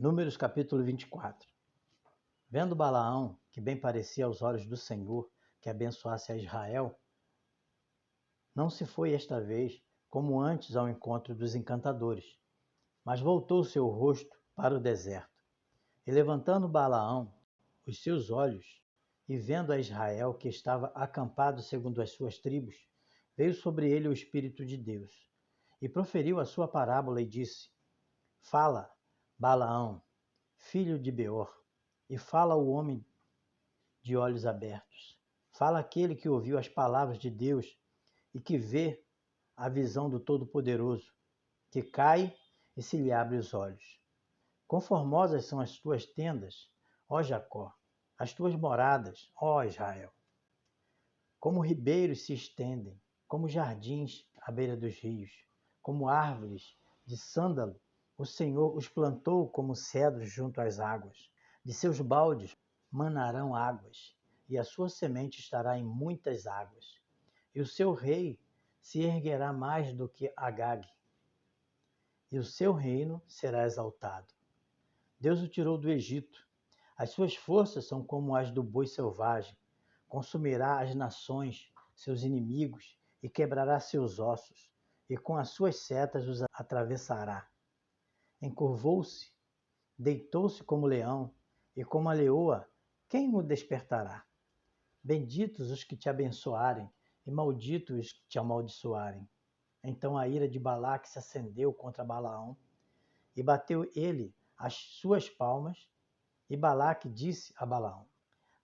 Números capítulo 24. Vendo Balaão, que bem parecia aos olhos do Senhor, que abençoasse a Israel, não se foi esta vez, como antes, ao encontro dos encantadores, mas voltou seu rosto para o deserto. E levantando Balaão os seus olhos, e vendo a Israel, que estava acampado segundo as suas tribos, veio sobre ele o Espírito de Deus, e proferiu a sua parábola e disse: Fala, Balaão, filho de Beor, e fala o homem de olhos abertos. Fala aquele que ouviu as palavras de Deus e que vê a visão do Todo-Poderoso, que cai e se lhe abre os olhos. Conformosas são as tuas tendas, ó Jacó, as tuas moradas, ó Israel. Como ribeiros se estendem, como jardins à beira dos rios, como árvores de sândalo, o Senhor os plantou como cedros junto às águas. De seus baldes manarão águas, e a sua semente estará em muitas águas. E o seu rei se erguerá mais do que Agag, e o seu reino será exaltado. Deus o tirou do Egito. As suas forças são como as do boi selvagem. Consumirá as nações, seus inimigos, e quebrará seus ossos, e com as suas setas os atravessará. Encurvou-se, deitou-se como leão, e como a leoa, quem o despertará? Benditos os que te abençoarem, e malditos os que te amaldiçoarem. Então a ira de Balaque se acendeu contra Balaão, e bateu ele as suas palmas, e Balaque disse a Balaão: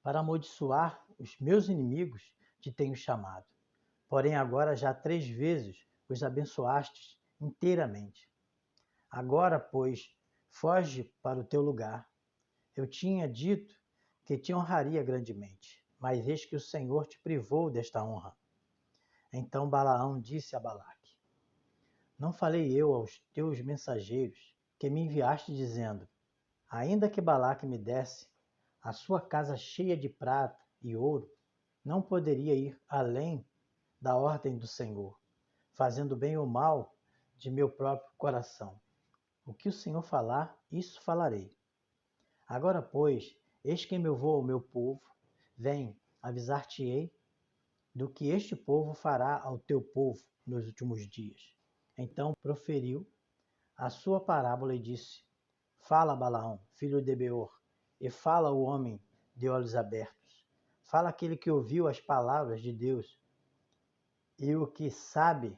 Para amaldiçoar os meus inimigos te tenho chamado. Porém agora já 3 vezes os abençoastes inteiramente. Agora, pois, foge para o teu lugar. Eu tinha dito que te honraria grandemente, mas eis que o Senhor te privou desta honra. Então Balaão disse a Balaque: Não falei eu aos teus mensageiros, que me enviaste dizendo: Ainda que Balaque me desse a sua casa cheia de prata e ouro, não poderia ir além da ordem do Senhor, fazendo bem ou mal de meu próprio coração. O que o Senhor falar, isso falarei. Agora, pois, eis que eu vou ao meu povo, vem, avisar-te-ei do que este povo fará ao teu povo nos últimos dias. Então proferiu a sua parábola e disse: Fala, Balaão, filho de Beor, e fala o homem de olhos abertos. Fala aquele que ouviu as palavras de Deus e o que sabe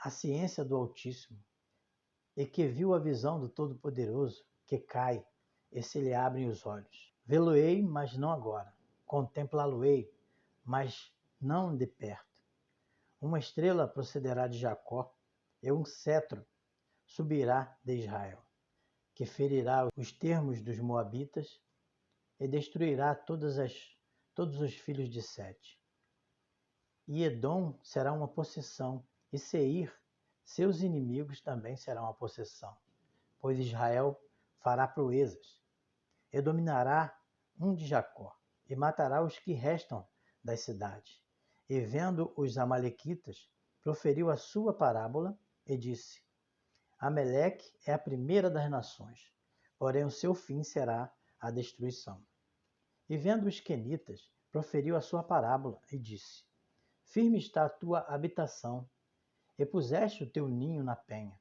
a ciência do Altíssimo, e que viu a visão do Todo-Poderoso, que cai e se lhe abrem os olhos. Vê-lo-ei, mas não agora. Contemplá-lo-ei, mas não de perto. Uma estrela procederá de Jacó, e um cetro subirá de Israel, que ferirá os termos dos moabitas e destruirá todos os filhos de Sete. E Edom será uma possessão, e Seir, seus inimigos, também serão uma possessão, pois Israel fará proezas, e dominará um de Jacó, e matará os que restam das cidades. E vendo os amalequitas, proferiu a sua parábola e disse: Ameleque é a primeira das nações, porém o seu fim será a destruição. E vendo os quenitas, proferiu a sua parábola e disse: Firme está a tua habitação, e puseste o teu ninho na penha.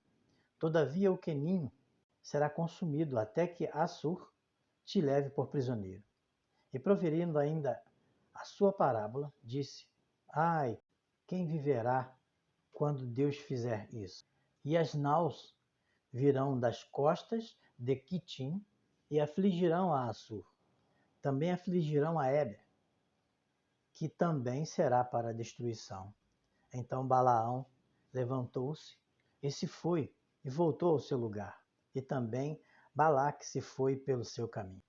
Todavia o queninho será consumido até que Assur te leve por prisioneiro. E proferindo ainda a sua parábola, disse: Ai, quem viverá quando Deus fizer isso? E as naus virão das costas de Quitim e afligirão a Assur. Também afligirão a Éber, que também será para a destruição. Então Balaão levantou-se e se foi, e voltou ao seu lugar. E também Balaque se foi pelo seu caminho.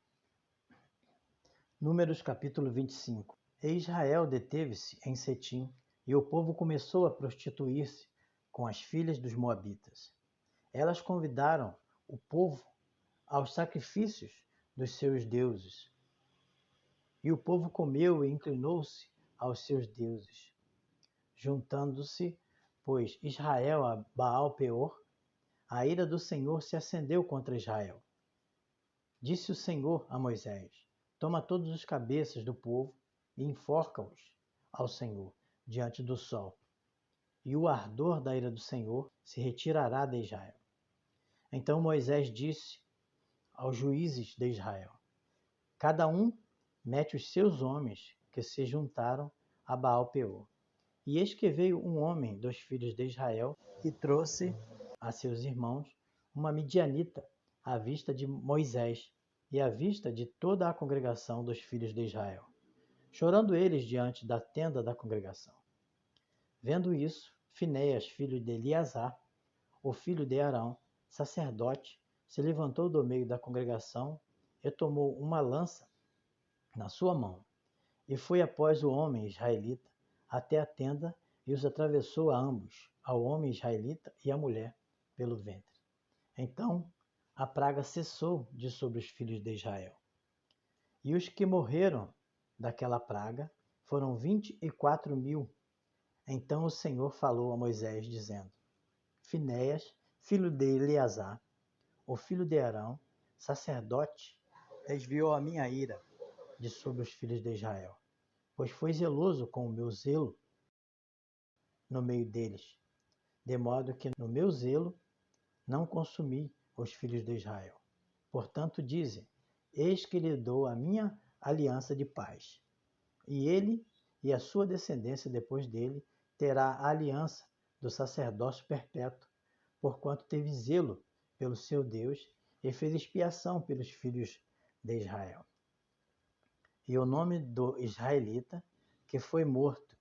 Números capítulo 25. E Israel deteve-se em Setim, e o povo começou a prostituir-se com as filhas dos moabitas. Elas convidaram o povo aos sacrifícios dos seus deuses. E o povo comeu e inclinou-se aos seus deuses. Juntando-se, pois, Israel a Baal-Peor, a ira do Senhor se acendeu contra Israel. Disse o Senhor a Moisés: Toma todos os cabeças do povo e enforca-os ao Senhor diante do sol, e o ardor da ira do Senhor se retirará de Israel. Então Moisés disse aos juízes de Israel: Cada um mete os seus homens que se juntaram a Baal-peor. E eis que veio um homem dos filhos de Israel e trouxe a seus irmãos uma midianita à vista de Moisés e à vista de toda a congregação dos filhos de Israel, chorando eles diante da tenda da congregação. Vendo isso, Finéias, filho de Eleazar, o filho de Arão, sacerdote, se levantou do meio da congregação e tomou uma lança na sua mão, e foi após o homem israelita até a tenda e os atravessou a ambos, ao homem israelita e à mulher, pelo ventre. Então a praga cessou de sobre os filhos de Israel. E os que morreram daquela praga foram 24.000. Então o Senhor falou a Moisés, dizendo: Finéias, filho de Eleazar, o filho de Arão, sacerdote, desviou a minha ira de sobre os filhos de Israel, pois foi zeloso com o meu zelo no meio deles, de modo que no meu zelo não consumi os filhos de Israel. Portanto, dize: Eis que lhe dou a minha aliança de paz, e ele e a sua descendência depois dele terá a aliança do sacerdócio perpétuo, porquanto teve zelo pelo seu Deus e fez expiação pelos filhos de Israel. E o nome do israelita que foi morto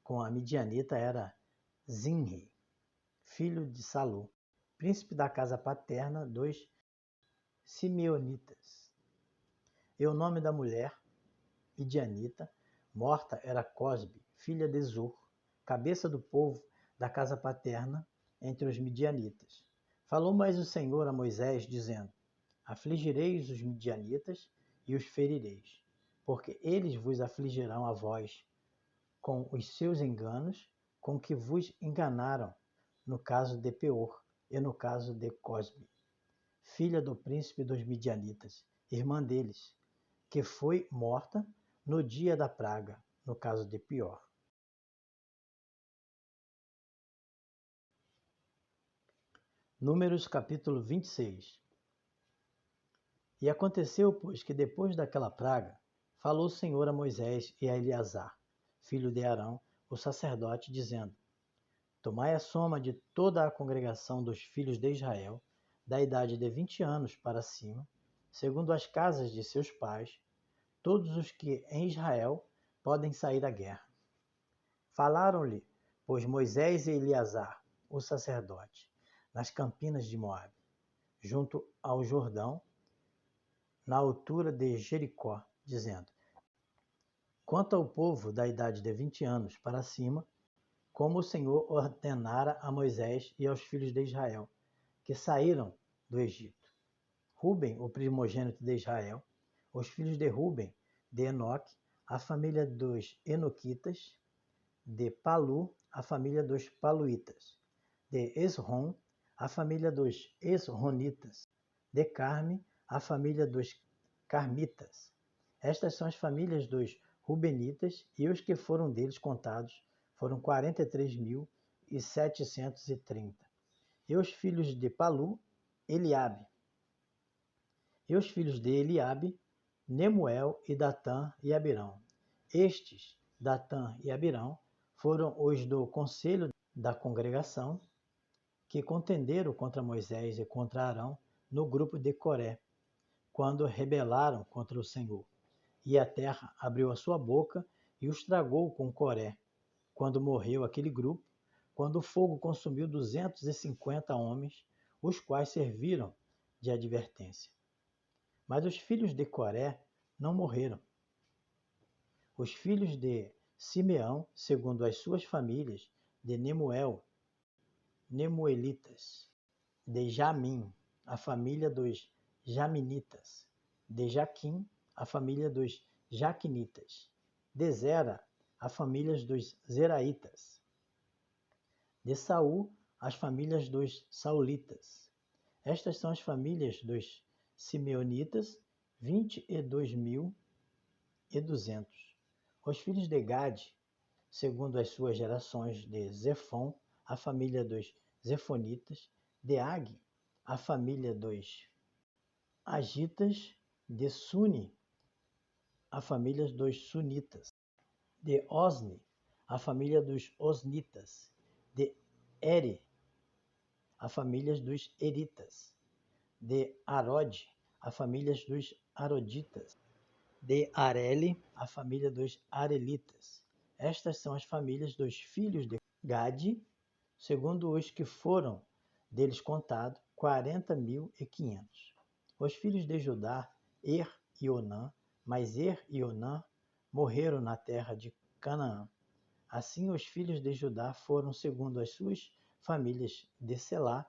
com a midianita era Zinri, filho de Salu, príncipe da casa paterna dos Simeonitas. E o nome da mulher, midianita, morta era Cosbe, filha de Zur, cabeça do povo da casa paterna entre os midianitas. Falou mais o Senhor a Moisés, dizendo: Afligireis os midianitas e os ferireis, porque eles vos afligirão a vós com os seus enganos, com que vos enganaram, no caso de Peor e no caso de Cosbe, filha do príncipe dos midianitas, irmã deles, que foi morta no dia da praga, no caso de Peor. Números capítulo 26. E aconteceu, pois, que depois daquela praga, falou o Senhor a Moisés e a Eleazar, filho de Arão, o sacerdote, dizendo: Tomai a soma de toda a congregação dos filhos de Israel, da idade de 20 anos para cima, segundo as casas de seus pais, todos os que em Israel podem sair à guerra. Falaram-lhe, pois, Moisés e Eleazar, o sacerdote, nas campinas de Moabe, junto ao Jordão, na altura de Jericó, dizendo: Quanto ao povo da idade de 20 anos para cima, como o Senhor ordenara a Moisés e aos filhos de Israel, que saíram do Egito. Ruben, o primogênito de Israel, os filhos de Ruben, de Enoque, a família dos Enoquitas, de Palu, a família dos Paluitas, de Esrom, a família dos Esronitas, de Carme, a família dos Carmitas. Estas são as famílias dos Rubenitas, e os que foram deles contados foram 43.730. E os filhos de Palu, Eliabe. E os filhos de Eliabe, Nemuel e Datã e Abirão. Estes, Datã e Abirão, foram os do conselho da congregação, que contenderam contra Moisés e contra Arão no grupo de Coré, quando rebelaram contra o Senhor. E a terra abriu a sua boca e os tragou com Coré, quando morreu aquele grupo, quando o fogo consumiu 250 homens, os quais serviram de advertência. Mas os filhos de Coré não morreram. Os filhos de Simeão, segundo as suas famílias, de Nemuel, Nemuelitas, de Jamim, a família dos Jaminitas, de Jaquim, a família dos Jaquinitas, de Zera, a família dos Zeraitas, de Saul, as famílias dos Saulitas. Estas são as famílias dos Simeonitas, 22.200. Os filhos de Gade, segundo as suas gerações, de Zefon, a família dos Zefonitas; de Ag, a família dos Agitas; de Suni, a família dos Sunitas; de Osni, a família dos Osnitas; de Eri, a família dos Eritas; de Arode, a família dos Aroditas; de Areli, a família dos Arelitas. Estas são as famílias dos filhos de Gade, segundo os que foram deles contados, 40.500. Os filhos de Judá, e Onã, mas e Onã morreram na terra de Canaã. Assim os filhos de Judá foram segundo as suas famílias: de Selá,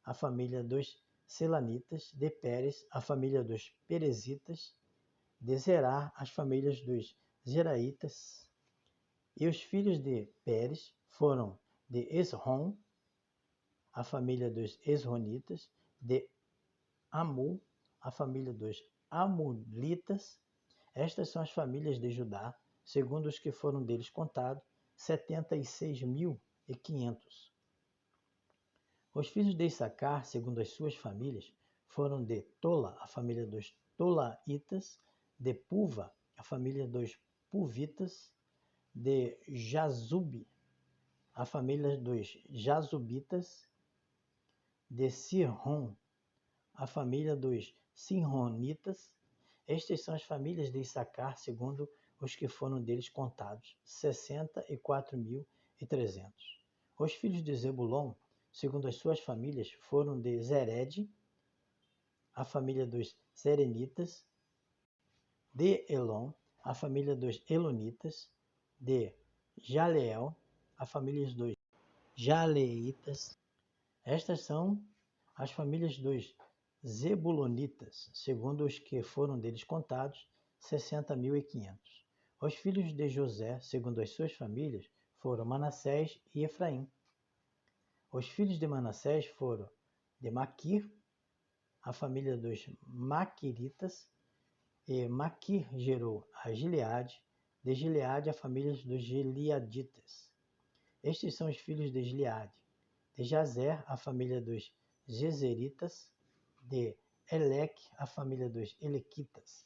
a família dos Selanitas; de Pérez, a família dos Perezitas; de Zerá, as famílias dos Zeraitas. E os filhos de Pérez foram: de Esrom, a família dos Esronitas; de Amul, a família dos Amulitas. Estas são as famílias de Judá, segundo os que foram deles contados, 76.500. Os filhos de Issacar, segundo as suas famílias, foram: de Tola, a família dos Tolaitas; de Puva, a família dos Puvitas; de Jazube, a família dos Jazubitas; de Sirhom, a família dos Sinronitas. Estas são as famílias de Issacar, segundo os que foram deles contados, 64.300. Os filhos de Zebulon, segundo as suas famílias, foram: de Zered, a família dos Zerenitas; de Elon, a família dos Elonitas; de Jaleel, a família dos Jaleitas. Estas são as famílias dos Zebulonitas, segundo os que foram deles contados, 60.500. Os filhos de José, segundo as suas famílias, foram: Manassés e Efraim. Os filhos de Manassés foram: de Maquir, a família dos Maquiritas; e Maquir gerou a Gileade; de Gileade, a família dos Gileaditas. Estes são os filhos de Gileade: de Jazer, a família dos Jezeritas; de Eleque, a família dos Elequitas;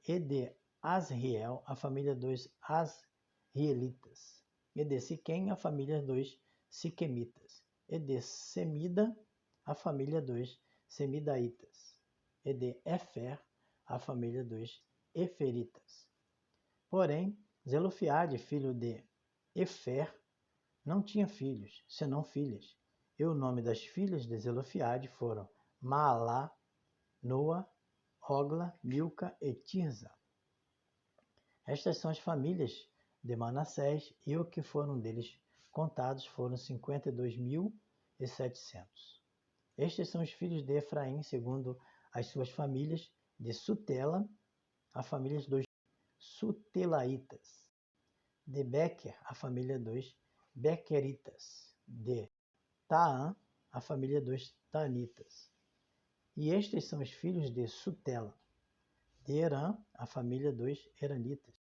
e de Asriel, a família dos Asrielitas; e de Siquém, a família dos Siquemitas; e de Semida, a família dos Semidaitas; e de Efer, a família dos Eferitas. Porém, Zelofiade, filho de Efer, não tinha filhos, senão filhas. E o nome das filhas de Zelofiade foram: Maalá, Noa, Ogla, Milca e Tirza. Estas são as famílias de Manassés, e o que foram deles contados foram 52.700. Estes são os filhos de Efraim, segundo as suas famílias: de Sutela, a família dos Sutelaitas; de Bequer, a família dos Bequeritas; de Taã, a família dos Taanitas. E estes são os filhos de Sutela: de Herã, a família dos Heranitas.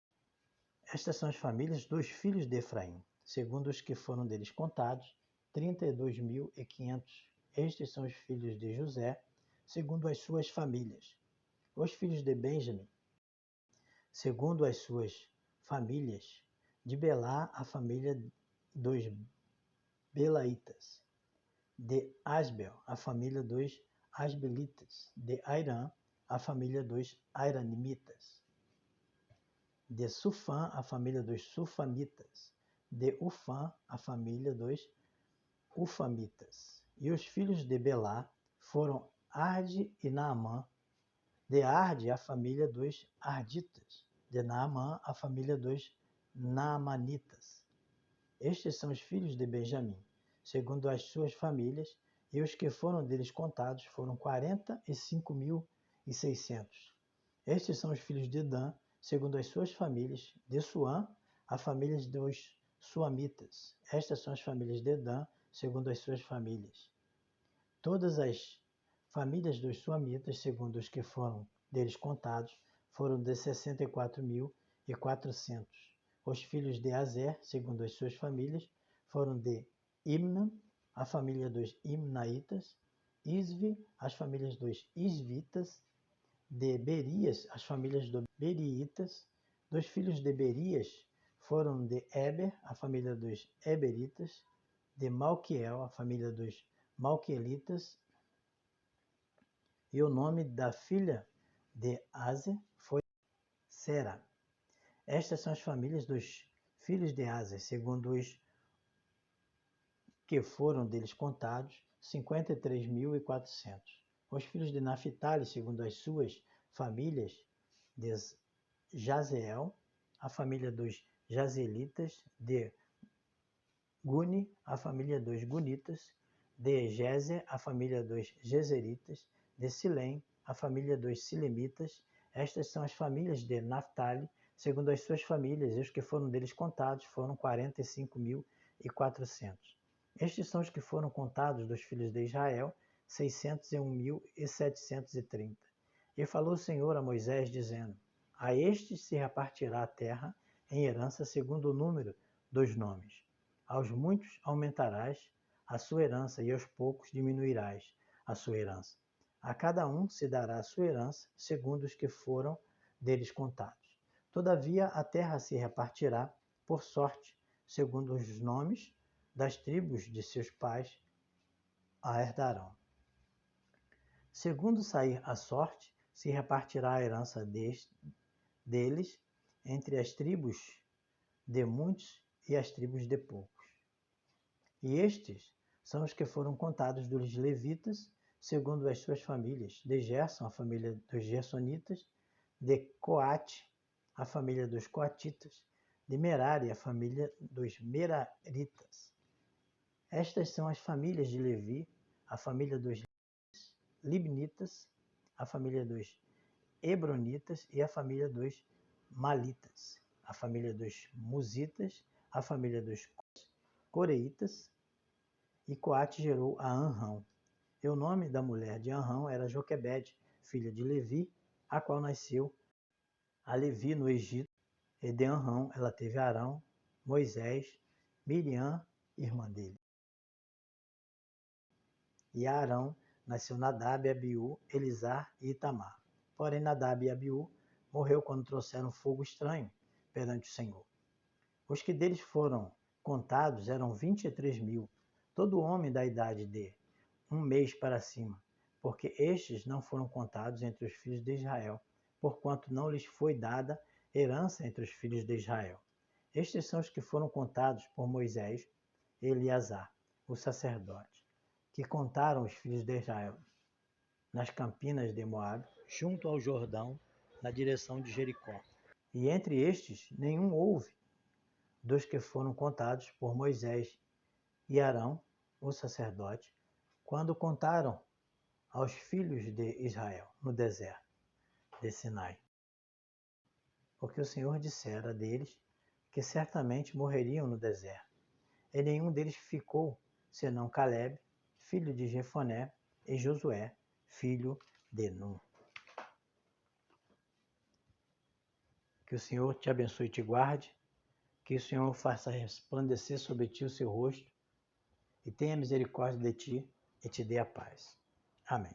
Estas são as famílias dos filhos de Efraim, segundo os que foram deles contados, 32.500. Estes são os filhos de José, segundo as suas famílias. Os filhos de Benjamim, segundo as suas famílias: de Belá, a família dos Belaitas; de Asbel, a família dos Asbelitas; de Airã, a família dos Airanitas; de Sufã, a família dos Sufamitas; de Ufã, a família dos Ufamitas. E os filhos de Belá foram: Arde e Naamã; de Arde, a família dos Arditas; de Naamã, a família dos Naamanitas. Estes são os filhos de Benjamim, segundo as suas famílias, e os que foram deles contados foram 45.600. Estes são os filhos de Dan, segundo as suas famílias: de Suã, a família dos Suamitas. Estas são as famílias de Dan, segundo as suas famílias. Todas as famílias dos Suamitas, segundo os que foram deles contados foram de 64.400. Os filhos de Azer, segundo as suas famílias, foram de Imna, a família dos Imnaitas, Isvi, as famílias dos Isvitas, de Berias, as famílias dos Beriitas. Dos filhos de Berias foram de Eber, a família dos Eberitas, de Malquiel, a família dos Malquielitas, e o nome da filha de Azer foi Sera. Estas são as famílias dos filhos de Azer, segundo os que foram deles contados, 53.400. Os filhos de Naphtali, segundo as suas famílias, de Jazeel, a família dos Jazelitas, de Guni, a família dos Gunitas, de Jezer, a família dos Jezeritas, de Silém, a família dos Silemitas. Estas são as famílias de Naphtali, segundo as suas famílias, e os que foram deles contados foram 45.400. Estes são os que foram contados dos filhos de Israel, 601.730. E falou o Senhor a Moisés, dizendo: a estes se repartirá a terra em herança segundo o número dos nomes. Aos muitos aumentarás a sua herança, e aos poucos diminuirás a sua herança. A cada um se dará a sua herança, segundo os que foram deles contados. Todavia a terra se repartirá por sorte, segundo os nomes das tribos de seus pais a herdarão. Segundo sair a sorte, se repartirá a herança deles entre as tribos de muitos e as tribos de poucos. E estes são os que foram contados dos levitas, segundo as suas famílias: de Gerson, a família dos Gersonitas; de Coate, a família dos Coatitas; de Merari, a família dos Meraritas. Estas são as famílias de Levi: a família dos Libnitas, a família dos Hebronitas e a família dos Malitas; a família dos Musitas, a família dos Coreitas. E Coate gerou a Anrão. E o nome da mulher de Anrão era Joquebede, filha de Levi, a qual nasceu a Levi no Egito. E de Anrão ela teve Arão, Moisés, Miriam, irmã dele. E a Arão nasceu Nadab, Abiú, Elisar e Itamar. Porém Nadab e Abiú morreu quando trouxeram fogo estranho perante o Senhor. Os que deles foram contados eram 23.000, todo homem da idade de 1 mês para cima, porque estes não foram contados entre os filhos de Israel, porquanto não lhes foi dada herança entre os filhos de Israel. Estes são os que foram contados por Moisés e Eleazar, o sacerdote, que contaram os filhos de Israel nas campinas de Moabe, junto ao Jordão, na direção de Jericó. E entre estes nenhum houve dos que foram contados por Moisés e Arão, o sacerdote, quando contaram aos filhos de Israel no deserto de Sinai. Porque o Senhor dissera deles que certamente morreriam no deserto. E nenhum deles ficou, senão Caleb, filho de Jefoné, e Josué, filho de Nun. Que o Senhor te abençoe e te guarde, que o Senhor faça resplandecer sobre ti o seu rosto, e tenha misericórdia de ti, e te dê a paz. Amém.